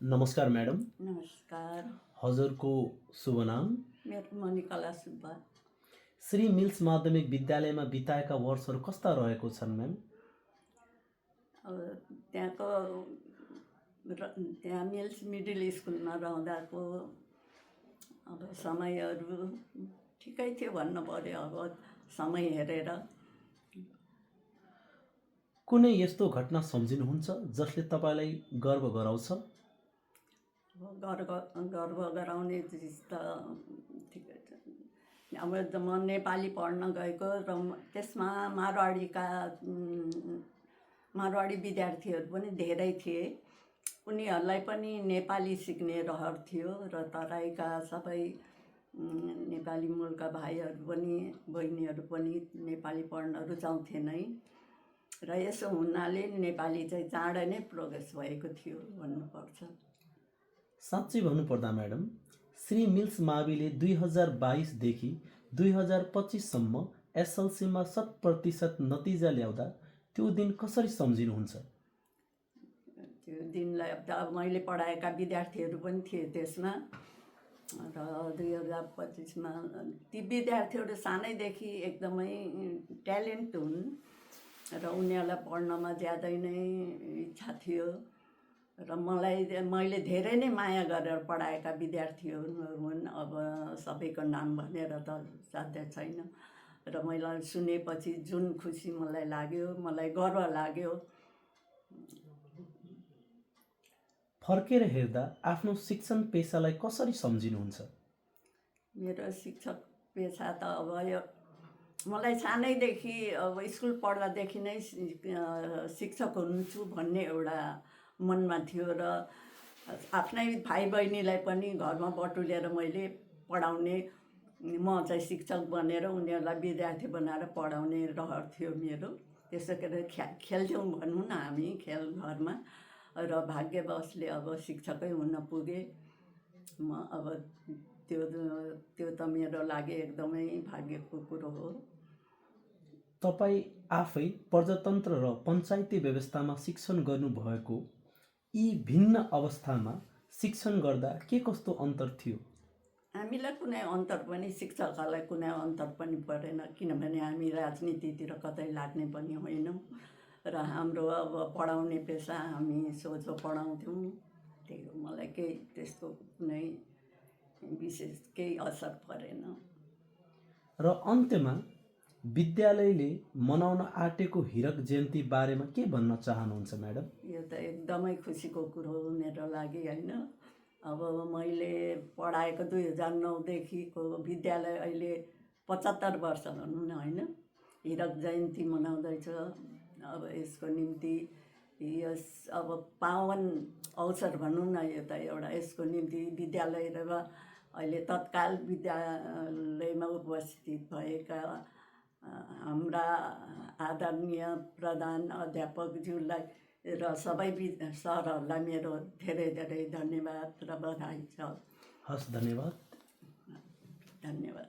नमस्कार मैडम। नमस्कार। हजुरको शुभ नाम? मेरो मणिकला सुब्बा। श्री मिल्स माध्यमिक विद्यालयमा बिताएका वर्षहरू कस्ता रहेको छन् म्याम? अब त्यहाँको त्यहाँ मिल्स मिडल स्कुलमा रहँदाको अब समयहरू ठिकै थियो भन्नु पऱ्यो। अब समय हेरेर कुनै यस्तो घटना सम्झिनुहुन्छ जसले तपाईँलाई गर्व गराउँछ? अब गर्व गराउने चिज त ठिकै छ। अब म नेपाली पढ्न गएको र त्यसमा मारवाडी विद्यार्थीहरू पनि धेरै थिए। उनीहरूलाई पनि नेपाली सिक्ने रहर थियो र तराईका सबै नेपाली मूलका भाइहरू पनि बहिनीहरू पनि नेपाली पढ्न रुचाउँथे नै र यसो हुनाले नेपाली चाहिँ चाँडै नै प्रोग्रेस भएको थियो भन्नुपर्छ। साँच्चै भन्नुपर्दा म्याडम, श्री मिल्स माविले 2022देखि 2025सम्म एसएलसीमा 100% नतिजा ल्याउँदा त्यो दिन कसरी सम्झिनुहुन्छ? त्यो दिनलाई अब मैले पढाएका विद्यार्थीहरू पनि थिए त्यसमा र 2025मा ती विद्यार्थीहरू सानैदेखि एकदमै ट्यालेन्ट हुन् र उनीहरूलाई पढ्नमा ज्यादै नै इच्छा थियो र मैले धेरै नै माया गरेर पढाएका विद्यार्थीहरू हुन्। अब सबैको नाम भनेर त साध्य छैन र मैले सुनेपछि जुन खुसी मलाई लाग्यो, मलाई गर्व लाग्यो। फर्केर हेर्दा आफ्नो शिक्षण पेसालाई कसरी सम्झिनुहुन्छ? मेरो शिक्षक पेसा त अब यो मलाई सानैदेखि अब स्कुल पढ्दादेखि नै शिक्षक हुन्छु भन्ने एउटा मनमा थियो र आफ्नै भाइ बहिनीलाई पनि घरमा बटुलेर मैले पढाउने, म चाहिँ शिक्षक बनेर उनीहरूलाई विद्यार्थी बनाएर पढाउने रहर थियो मेरो। त्यसो गरेर खेल्थ्यौँ भनौँ न हामी खेल घरमा र भाग्यवशले अब शिक्षकै हुन पुगेँ म। अब त्यो त मेरो लागि एकदमै भाग्यको कुरो हो। तपाईँ आफै प्रजातन्त्र र पञ्चायती व्यवस्थामा शिक्षण गर्नुभएको यी भिन्न अवस्थामा शिक्षण गर्दा के कस्तो अन्तर थियो? हामीलाई कुनै अन्तर पनि, शिक्षकहरूलाई कुनै अन्तर पनि परेन, किनभने हामी राजनीतितिर कतै लाग्ने पनि होइनौँ र हाम्रो अब पढाउने पेसा हामी सोझो पढाउँथ्यौँ। त्यही हो, मलाई केही त्यस्तो कुनै विशेष केही असर परेन। र अन्त्यमा विद्यालयले मनाउन आँटेको हिरक जयन्ती बारेमा के भन्न चाहनुहुन्छ म्याडम? यो त एकदमै खुसीको कुरो हो मेरो लागि, होइन। अब मैले पढाएको 2009देखिको विद्यालय अहिले 75 वर्ष भनौँ न, होइन। हिरक जयन्ती मनाउँदैछ। अब यसको निम्ति यस अब पावन अवसर भनौँ न, यो त एउटा यसको निम्ति विद्यालय र अहिले तत्काल विद्यालयमा उपस्थित भएका हाम्रा आदरणीय प्रधान अध्यापकज्यूलाई र सबै सरहरूलाई मेरो धेरै धेरै धन्यवाद र बधाई छ। हस्, धन्यवाद। धन्यवाद।